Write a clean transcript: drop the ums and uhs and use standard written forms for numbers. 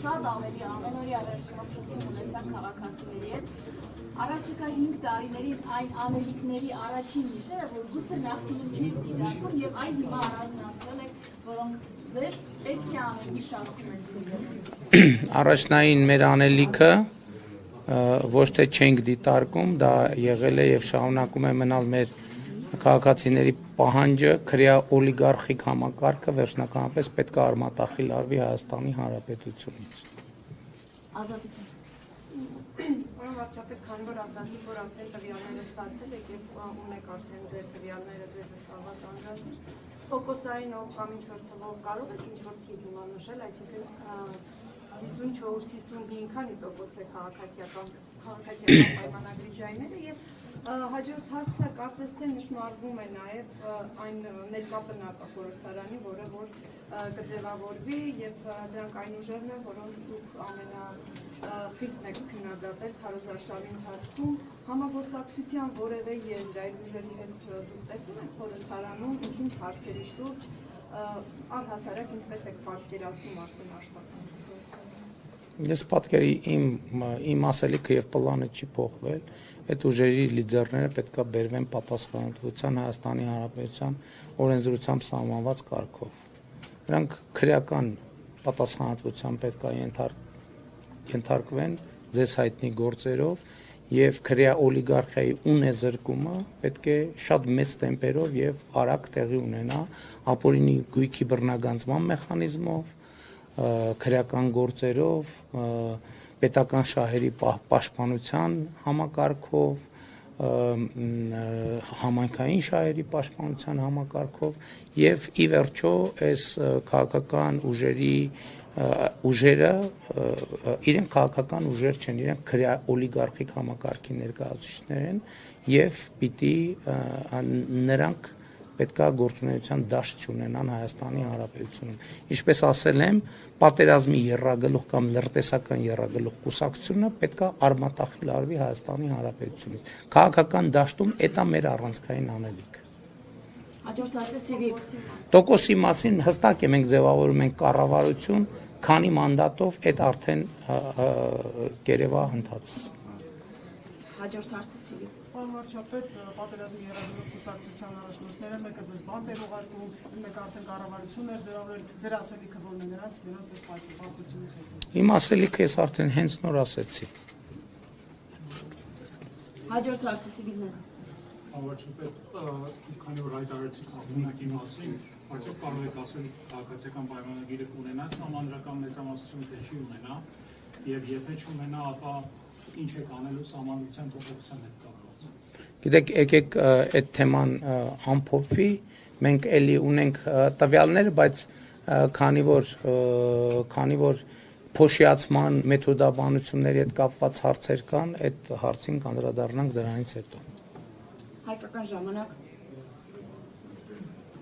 Շատ ավելի ամենօրյա վերջնություն ունեցան քաղաքացիների հետ։ Առաջիկա 5 տարիներին այն անելիքների առաջին նիշերը, որ գուցե նախկինում չէին դիտարկում եւ այն հիմա առանձնացրել եք, որոնք ձեր պետք է անելիքի շարքում են։ Առաջնային մեր անելիքը ոչ թե չենք դիտարկում, դա եղել է եւ շարունակում է մնալ մեր քաղաքացիների պահանջը, քրեա օլիգարխիկ համակարգը վերջնականապես պետք է արմատախիլ արվի Հայաստանի Հանրապետությունից։ Ազատություն։ Ուրեմն վարչապետ, քանի որ ասացիք, որ արդեն տվյալները ստացել եք եւ ունեք արդեն ձեր տվյալները ձեր վստահված անձանցից, տոկոսայինով կամ ինչ-որ թվով կարող եք ինչ-որ թիվ հիմա նշել, այսինքն 54-55 քանի տոկոս է քաղաքացիական պայմանագրի ձայները եւ հաջորդ հարցը կարծես թե նշմարվում է նաեւ այն ներկա բնակա խորհրդարանի, որը որ կձևավորվի եւ դրանք այն ուժերն են, որոնք դուք ամենախիստն եք քննադատել քարոզարշավի ընթացքում, համագործակցության որևէ եզր այդ ուժերի հետ դուք տեսնում եք խորհրդարանում, ինչ հարցերի շուրջ առհասարակ ինչպես եք պատկերացնում արդեն աշխատանքը։ Ես պատկերի իմ ասելիքը եւ պլանը չի փոխվել, այդ ուժերի լիդերները պետք է բերվեն պատասխանատվության Հայաստանի Հանրապետության օրենսդրությամբ սահմանված կարգով։ Նրանք քրեական պատասխանատվության պետք է ենթարկվեն ձեզ հայտնի գործերով եւ քրեա օլիգարխիայի ունեզրկումը պետք է շատ մեծ տեմպերով եւ արագ տեղի ունենա ապօրինի գույքի բռնագանձման մեխանիզմով, քրեական գործերով, պետական շահերի պաշտպանության համակարգով, համայնքային շահերի պաշտպանության համակարգով եւ ի վերջո այս քաղաքական ուժերը իրենք քաղաքական ուժեր չեն, իրենք քրեա օլիգարխիկ համակարգի ներկայացուցիչներ են եւ պիտի նրանք պետքա գործունեության դաշտ չունենան Հայաստանի Հանրապետությունում։ Ինչպես ասել եմ, պատերազմի եռագլուխ կամ լրտեսական եռագլուխ կուսակցությունը պետքա արմատախիլ արվի Հայաստանի Հանրապետությունից։ Քաղաքական դաշտում դա մեր առանցքային անելիք։ Հաջորդ հարցը Սիվիկ։ Տոկոսի մասին հստակ է մենք ձևավորում ենք կառավարություն, քանի մանդատով այդ արդեն կերևա ընթաց։ Հաջորդ հարցը Սիվիկ։ Վարչապետ, պատերազմի եռագլուխ կուսակցության առաջնորդները մեկը ձեզ բանտ էր ուղարկում, մեկը արդեն կառավարություն էր ձևավորել, ձեր ասելիքը որն է նրանց պատմությունից հետո։ Իմ ասելիքը ես արդեն հենց նոր ասեցի։ Հաջորդ հարցը Սիվիկն է։ Վարչապետ, քանի որ հայտարարեցիք ակումբի մասին, արդյոք կարող եք ասել քաղաքացիական պայմանագիրը կունենա սահմանադրական մեծամասնություն թե չի ունենա, եւ եթե չունենա, ապա ինչ եք անելու սահմանադրության փոփոխության հետ կապված։ Գիտեք, եկեք այդ թեման ամփոփվի, մենք էլի ունենք տվյալներ, բայց քանի որ փոշիացման մեթոդաբանությունների հետ կապված հարցեր կան, այդ հարցին կանդրադառնանք դրանից հետո։ Հայկական ժամանակ